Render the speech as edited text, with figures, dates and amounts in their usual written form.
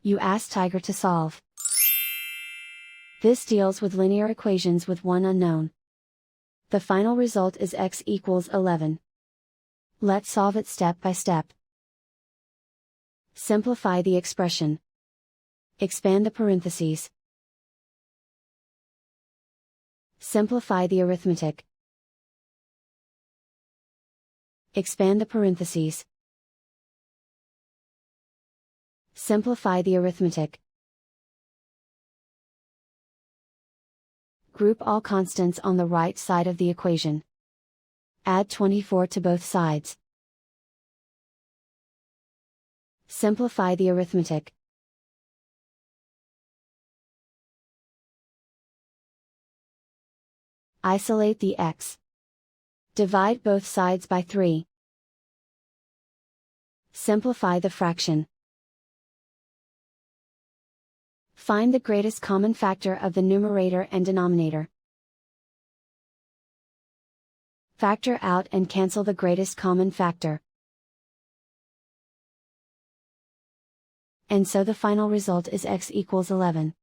You ask Tiger to solve. This deals with linear equations with one unknown. The final result is x equals 11. Let's solve it step by step. Simplify the expression. Expand the parentheses. Simplify the arithmetic. Expand the parentheses. Simplify the arithmetic. Group all constants on the right side of the equation. Add 24 to both sides. Simplify the arithmetic. Isolate the x. Divide both sides by 3. Simplify the fraction. Find the greatest common factor of the numerator and denominator. Factor out and cancel the greatest common factor. And so the final result is x equals 11.